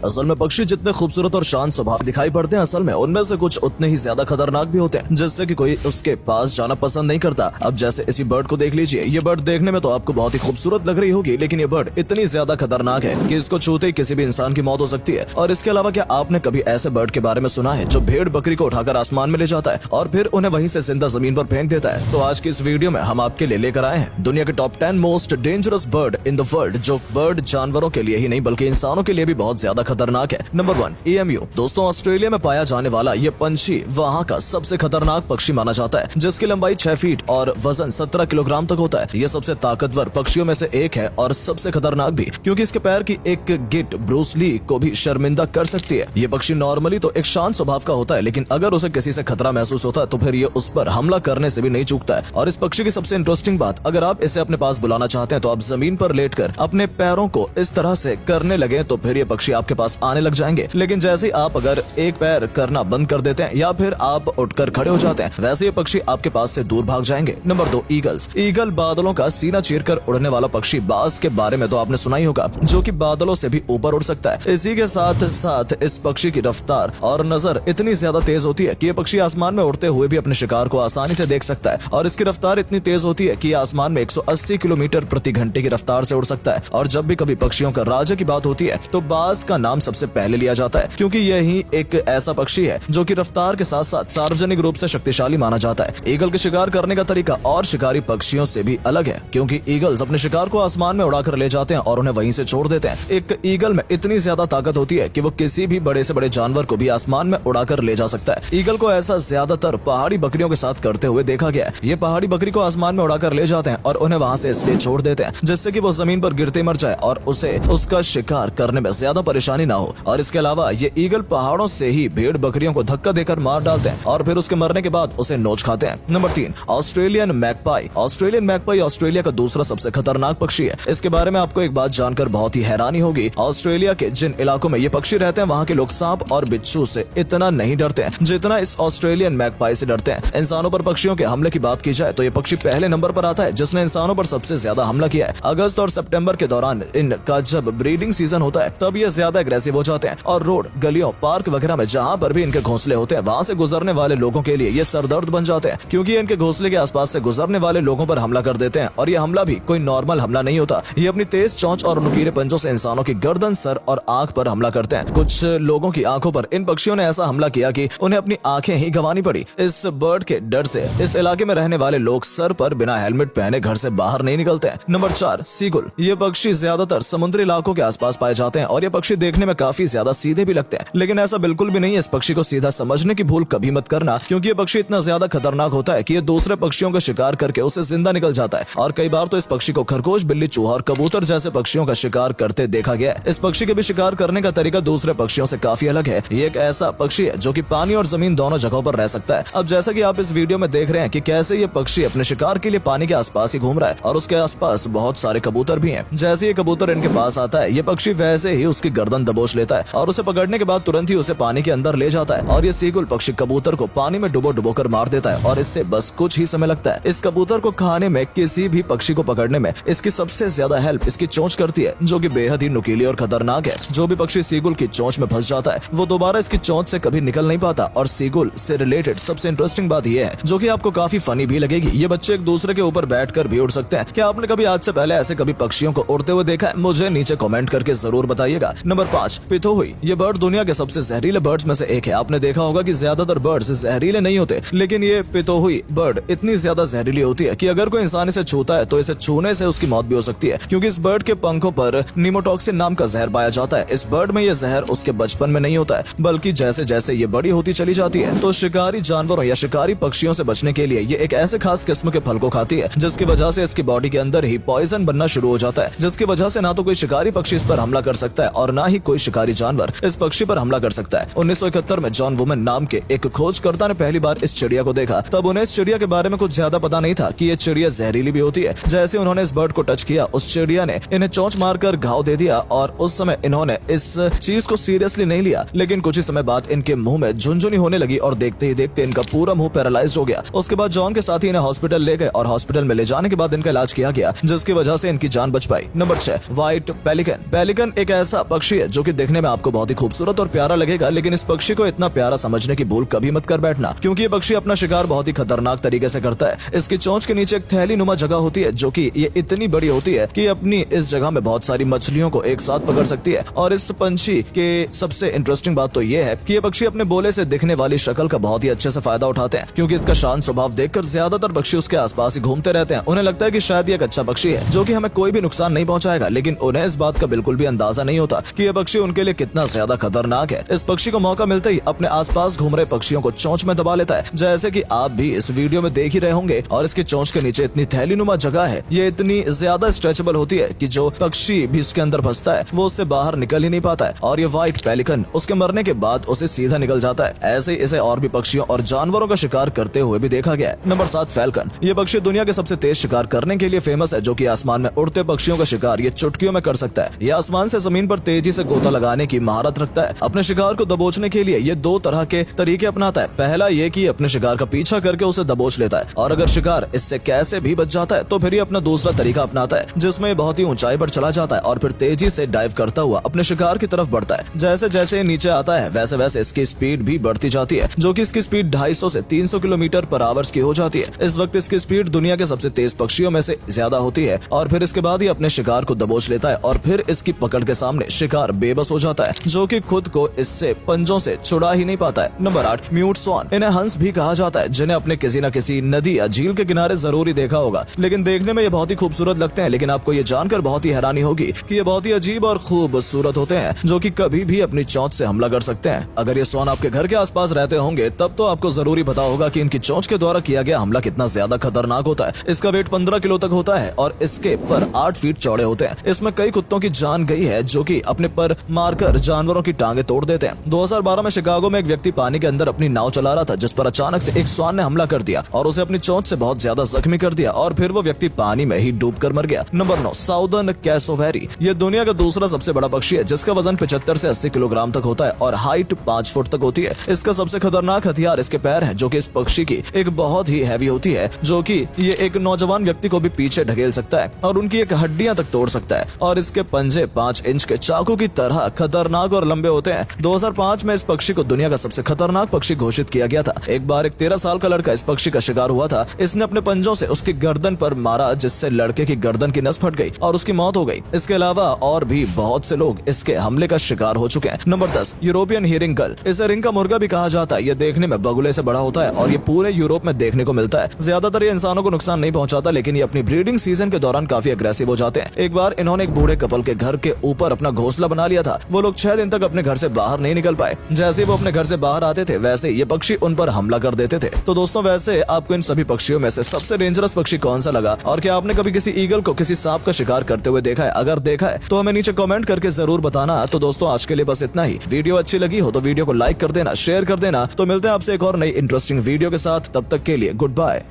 असल में पक्षी जितने खूबसूरत और शांत स्वभाव दिखाई पड़ते हैं, असल में उनमें से कुछ उतने ही ज्यादा खतरनाक भी होते हैं, जिससे कि कोई उसके पास जाना पसंद नहीं करता। अब जैसे इसी बर्ड को देख लीजिए। ये बर्ड देखने में तो आपको बहुत ही खूबसूरत लग रही होगी, लेकिन ये बर्ड इतनी ज्यादा खतरनाक है कि इसको छूते ही किसी भी इंसान की मौत हो सकती है। और इसके अलावा क्या आपने कभी ऐसे बर्ड के बारे में सुना है जो भेड़ बकरी को उठाकर आसमान में ले जाता है और फिर उन्हें वहीं से जिंदा जमीन पर फेंक देता है? तो आज की इस वीडियो में हम आपके लिए लेकर आए हैं दुनिया के top 10 most dangerous bird in the world, जो बर्ड जानवरों के लिए ही नहीं बल्कि इंसानों के लिए भी बहुत ज्यादा खतरनाक है। Number 1, AMU. दोस्तों, ऑस्ट्रेलिया में पाया जाने वाला ये पंछी वहाँ का सबसे खतरनाक पक्षी माना जाता है, जिसकी लंबाई 6 फीट और वजन 17 किलोग्राम तक होता है। ये सबसे ताकतवर पक्षियों में से एक है और सबसे खतरनाक भी, क्योंकि इसके पैर की एक गिट ब्रूस ली को भी शर्मिंदा कर सकती है। ये पक्षी नॉर्मली तो एक शांत स्वभाव का होता है, लेकिन अगर उसे किसी से खतरा महसूस होता है तो फिर ये उस पर हमला करने से भी नहीं चूकता है। और इस पक्षी की सबसे इंटरेस्टिंग बात, अगर आप इसे अपने पास बुलाना चाहते हैं तो आप जमीन पर लेटकर अपने पैरों को इस तरह से करने लगे तो फिर ये पक्षी आपके पास आने लग जाएंगे। लेकिन जैसे ही आप अगर एक पैर करना बंद कर देते हैं या फिर आप उठकर खड़े हो जाते हैं, वैसे ये पक्षी आपके पास से दूर भाग जाएंगे। Number 2, eagles. ईगल बादलों का सीना चीरकर उड़ने वाला पक्षी। बाज के बारे में तो आपने सुना ही होगा, जो कि बादलों से भी ऊपर उड़ सकता है। इसी के साथ साथ इस पक्षी की रफ्तार और नजर इतनी ज्यादा तेज होती है कि ये पक्षी आसमान में उड़ते हुए भी अपने शिकार को आसानी से देख सकता है। और इसकी रफ्तार इतनी तेज होती है कि आसमान में 180 किलोमीटर प्रति घंटे की रफ्तार से उड़ सकता है। और जब भी कभी पक्षियों का राजा की बात होती है तो बाज का नाम सबसे पहले लिया जाता है, क्योंकि यही एक ऐसा पक्षी है जो कि रफ्तार के साथ साथ सार्वजनिक रूप से शक्तिशाली माना जाता है। ईगल के शिकार करने का तरीका और शिकारी पक्षियों से भी अलग है, क्योंकि ईगल्स अपने शिकार को आसमान में उड़ाकर ले जाते हैं और उन्हें वहीं से छोड़ देते हैं। एक ईगल में इतनी ज्यादा ताकत होती है कि वो किसी भी बड़े से बड़े जानवर को भी आसमान में उड़ाकर ले जा सकता है। ईगल को ऐसा ज्यादातर पहाड़ी बकरियों के साथ करते हुए देखा गया है। ये पहाड़ी बकरी को आसमान में उड़ाकर ले जाते हैं और उन्हें वहां से इसलिए छोड़ देते हैं जिससे कि वो जमीन पर गिरते मर जाए और उसे उसका शिकार करने में ज्यादा परेशानी ना हो। और इसके अलावा ये ईगल पहाड़ों से ही भेड़ बकरियों को धक्का देकर मार डालते हैं और फिर उसके मरने के बाद उसे नोच खाते हैं। Number 3, Australian magpie. Australian magpie Australia का दूसरा सबसे खतरनाक पक्षी है। इसके बारे में आपको एक बात जानकर बहुत ही हैरानी होगी। ऑस्ट्रेलिया के जिन इलाकों में ये पक्षी रहते हैं वहाँ के लोग सांप और बिच्छू से इतना नहीं डरते हैं जितना इस ऑस्ट्रेलियन मैगपाई से डरते हैं। इंसानों पर पक्षियों के हमले की बात की जाए तो ये पक्षी पहले नंबर पर आता है जिसने इंसानों पर सबसे ज्यादा हमला किया है। अगस्त और सितंबर के दौरान इनका जब ब्रीडिंग सीजन होता है तब ये ज्यादा एग्रेसिव हो जाते हैं और रोड, गलियों, पार्क वगैरह में जहाँ पर भी इनके घोंसले होते हैं वहाँ से गुजरने वाले लोगों के लिए ये सरदर्द बन जाते हैं, क्योंकि इनके घोंसले के आसपास से गुजरने वाले लोगों पर हमला कर देते हैं। और ये हमला भी कोई नॉर्मल हमला नहीं होता। ये अपनी तेज चोंच और नुकीले पंजों से इंसानों की गर्दन, सर और आंख पर हमला करते हैं। कुछ लोगों की आंखों पर इन पक्षियों ने ऐसा हमला किया कि उन्हें अपनी आंखें ही गंवानी पड़ी। इस बर्ड के डर से इस इलाके में रहने वाले लोग सर पर बिना हेलमेट पहने घर से बाहर नहीं निकलते हैं। Number 4, seagull. ये पक्षी ज्यादातर समुद्री इलाकों के आसपास पाए जाते हैं और ये पक्षी देखने में काफी ज्यादा सीधे भी लगते हैं, लेकिन ऐसा बिल्कुल भी नहीं है। इस पक्षी को सीधा समझने की भूल कभी मत करना, क्योंकि ये पक्षी इतना ज्यादा खतरनाक होता है कि ये दूसरे पक्षियों का शिकार करके उसे जिंदा निकल जाता है। और कई बार तो इस पक्षी को खरगोश, बिल्ली, चूहा और कबूतर जैसे पक्षियों का शिकार करते देखा गया है। इस पक्षी के भी शिकार करने का तरीका दूसरे पक्षियों से काफी अलग है। ये एक ऐसा पक्षी है जो कि पानी और जमीन दोनों जगहों पर रह सकता है। अब जैसा कि आप इस वीडियो में देख रहे हैं कि कैसे ये पक्षी अपने शिकार के लिए पानी के आसपास ही घूम रहा है और उसके आसपास बहुत सारे कबूतर भी हैं। जैसे ये कबूतर इनके पास आता है, ये पक्षी वैसे ही उसकी गर्दन दबोच लेता है और उसे पकड़ने के बाद तुरंत ही उसे पानी के अंदर ले जाता है। और ये सीगुल पक्षी कबूतर को पानी में डुबो कर मार देता है और इससे बस कुछ ही समय लगता है। इस कबूतर को खाने में, किसी भी पक्षी को पकड़ने में इसकी सबसे ज्यादा हेल्प इसकी चोंच करती है, जो कि बेहद ही नुकीली और खतरनाक है। जो भी पक्षी सीगुल की चोंच में फंस जाता है वो दोबारा इसकी चोंच से कभी निकल नहीं पाता। और सीगुल से रिलेटेड सबसे इंटरेस्टिंग बात यह है, जो कि आपको काफी फनी भी लगेगी, ये बच्चे एक दूसरे के ऊपर बैठकर भी उड़ सकते हैं। क्या आपने कभी आज से पहले ऐसे कभी पक्षियों को उड़ते हुए देखा है? मुझे नीचे कमेंट करके जरूर बताइएगा। नंबर 5, पिथोहुई। ये बर्ड दुनिया के सबसे जहरीले बर्ड्स में से एक है। आपने देखा होगा कि ज्यादातर बर्ड्स जहरीले नहीं होते, लेकिन ये पिथोहुई बर्ड इतनी ज्यादा जहरीली होती है कि अगर कोई इंसान इसे छूता है तो इसे छूने से उसकी मौत भी हो सकती है, क्योंकि इस बर्ड के पंखों पर नीमोटॉक्सिन नाम का जहर पाया जाता है। इस बर्ड में यह जहर उसके बचपन में नहीं होता है, बल्कि जैसे जैसे ये बड़ी होती चली जाती है तो शिकारी जानवरों या शिकारी पक्षियों से बचने के लिए ये एक ऐसे खास किस्म के फल को खाती है जिसकी वजह से इसकी बॉडी के अंदर ही पॉइजन बनना शुरू हो जाता है, जिसकी वजह से ना तो कोई शिकारी पक्षी इस पर हमला कर सकता है और ना ही कोई शिकारी जानवर इस पक्षी पर हमला कर सकता है। 1971 में जॉन वुमन नाम के एक खोजकर्ता ने पहली बार इस चिड़िया को देखा। तब उन्हें इस चिड़िया के बारे में कुछ ज्यादा पता नहीं था कि ये चिड़िया जहरीली भी होती है। जैसे उन्होंने इस बर्ड को टच किया, उस चिड़िया ने इन्हें चोंच मारकर घाव दे दिया और उस समय इन्होंने इस चीज को सीरियसली नहीं लिया। लेकिन कुछ ही समय बाद इनके मुंह में झुनझुनी होने लगी और देखते ही देखते इनका पूरा मुंह पैरालाइज हो गया। उसके बाद जॉन के साथी इन्हें हॉस्पिटल ले गए और हॉस्पिटल में ले जाने के बाद इनका इलाज किया गया, जिसकी वजह से इनकी जान बच पाई। Number 6, white pelican. पेलिकन एक ऐसा पक्षी है जो कि देखने में आपको बहुत ही खूबसूरत और प्यारा लगेगा, लेकिन इस पक्षी को इतना प्यारा समझने की भूल कभी मत कर बैठना, क्योंकि ये पक्षी अपना शिकार बहुत ही खतरनाक तरीके से करता है। इसकी चोंच के नीचे एक थैली नुमा जगह होती है, जो कि ये इतनी बड़ी होती है कि अपनी इस जगह में बहुत सारी मछलियों को एक साथ पकड़ सकती है। और इस पंछी के सबसे इंटरेस्टिंग बात तो ये है कि ये पक्षी अपने बोले से दिखने वाली शक्ल का बहुत ही अच्छे से फायदा उठाते हैं, क्योंकि इसका शांत स्वभाव देखकर ज्यादातर पक्षी उसके आसपास ही घूमते रहते हैं। उन्हें लगता है कि शायद ये एक अच्छा पक्षी है जो कि हमें कोई भी नुकसान नहीं पहुंचाएगा, लेकिन उन्हें इस बात का बिल्कुल भी अंदाजा नहीं होता कि यह पक्षी उनके लिए कितना ज्यादा खतरनाक है। इस पक्षी को मौका मिलते ही अपने आसपास घूम रहे पक्षियों को चोंच में दबा लेता है, जैसे कि आप भी इस वीडियो में देख ही रहे होंगे। और इसकी चोंच के नीचे इतनी थैली नुमा जगह है, ये इतनी ज्यादा स्ट्रेचेबल होती है कि जो पक्षी भी इसके अंदर फंसता है वो उससे बाहर निकल ही नहीं पाता है। और ये व्हाइट पेलिकन उसके मरने के बाद उसे सीधा निकल जाता है। ऐसे इसे और भी पक्षियों और जानवरों का शिकार करते हुए भी देखा गया है। Number 7, falcon. ये पक्षी दुनिया के सबसे तेज शिकार करने के लिए फेमस है, जो कि आसमान में उड़ते पक्षियों का शिकार ये चुटकियों में कर सकता है। ये आसमान से जमीन पर तेजी से गोता लगाने की महारत रखता है। अपने शिकार को दबोचने के लिए ये 2 तरह के तरीके अपनाता है। पहला ये कि अपने शिकार का पीछा करके उसे दबोच लेता है, और अगर शिकार इससे कैसे भी बच जाता है तो फिर ये अपना दूसरा तरीका अपनाता है, जिसमें बहुत ही ऊंचाई पर चला जाता है और फिर तेजी से डाइव करता हुआ अपने शिकार की तरफ बढ़ता है। जैसे जैसे नीचे आता है वैसे वैसे इसकी स्पीड भी बढ़ती जाती है, जो कि इसकी स्पीड 250 से 300 किलोमीटर पर आवर्स की हो जाती है। इस वक्त इसकी स्पीड दुनिया के सबसे तेज पक्षियों में से ज्यादा होती है। और फिर इसके बाद ही अपने शिकार को दबोच लेता है और फिर इसकी पकड़ के सामने शिकार बेबस हो जाता है, जो कि खुद को इससे पंजों से छुड़ा ही नहीं पाता है। नंबर 8, म्यूट स्वान। इन्हें हंस भी कहा जाता है, जिन्हें अपने किसी न किसी नदी या झील के किनारे जरूर ही देखा होगा। लेकिन देखने में ये बहुत ही खूबसूरत लगते हैं, लेकिन आपको ये जानकर बहुत ही हैरानी होगी कि ये बहुत ही अजीब और खूबसूरत होते हैं, जो कि कभी भी अपनी चोंच से हमला कर सकते हैं। अगर ये स्वान आपके घर के आसपास रहते होंगे तब तो आपको जरूरी पता होगा कि इनकी चोंच के द्वारा किया गया हमला कितना ज्यादा खतरनाक होता है। इसका वेट 15 किलो तक होता है और इसके पर 8 फीट चौड़े होते हैं। इसमें कई कुत्तों की जान गई है, जो कि अपने पर मारकर जानवरों की टांगे तोड़ देते हैं। 2012 में शिकागो में एक व्यक्ति पानी के अंदर अपनी नाव चला रहा था, जिस पर अचानक से एक स्वान ने हमला कर दिया और उसे अपनी चोंच से बहुत ज्यादा जख्मी कर दिया, और फिर वो व्यक्ति पानी में ही डूबकर मर गया। Number 9, southern cassowary. ये दुनिया का दूसरा सबसे बड़ा पक्षी है, जिसका वजन 75 से 80 किलोग्राम तक होता है और हाइट 5 फुट तक होती है। इसका सबसे खतरनाक हथियार इसके पैर है, जो कि इस पक्षी की एक बहुत ही हैवी होती है, जो कि ये एक नौजवान व्यक्ति को भी पीछे ढकेल सकता है और उनकी एक हड्डियां तक तोड़ सकता है। और इसके पंजे 5 इंच के चाकू की तरह खतरनाक और लंबे होते हैं। 2005 में इस पक्षी को दुनिया का सबसे खतरनाक पक्षी घोषित किया गया था। एक बार एक 13 साल का लड़का इस पक्षी का शिकार हुआ था। इसने अपने पंजों से उसकी गर्दन पर मारा, जिससे लड़के की गर्दन की नस फट गई और उसकी मौत हो गई। इसके अलावा और भी बहुत से लोग इसके हमले का शिकार हो चुके हैं। नंबर 10, यूरोपियन हियरिंग गल। इसे रिंग का मुर्गा भी कहा जाता है। ये देखने में बगुले से बड़ा होता है और ये पूरे यूरोप में देखने को मिलता है। ज्यादातर ये इंसानों को नुकसान नहीं पहुंचाता, लेकिन ये अपनी ब्रीडिंग सीजन के दौरान काफी अग्रेसिव हो जाते हैं। एक बार इन्होंने एक बूढ़े कपल के घर के ऊपर अपना घोंसला बना लिया था। वो लोग 6 दिन तक अपने घर से बाहर नहीं निकल पाए। जैसे वो अपने घर से बाहर आते थे, वैसे ये पक्षी उन पर हमला कर देते थे। तो दोस्तों, वैसे आपको इन सभी पक्षियों में से सबसे डेंजरस पक्षी कौन सा लगा, और क्या आपने कभी किसी ईगल को, किसी सांप का शिकार करते हुए देखा है? अगर देखा है तो हमें नीचे कमेंट करके जरूर बताना। तो दोस्तों, आज के लिए बस इतना ही। वीडियो अच्छी लगी हो तो वीडियो को लाइक कर देना, शेयर कर देना। तो मिलते हैं आपसे एक और नई इंटरेस्टिंग वीडियो के साथ। तब तक के लिए गुड बाय।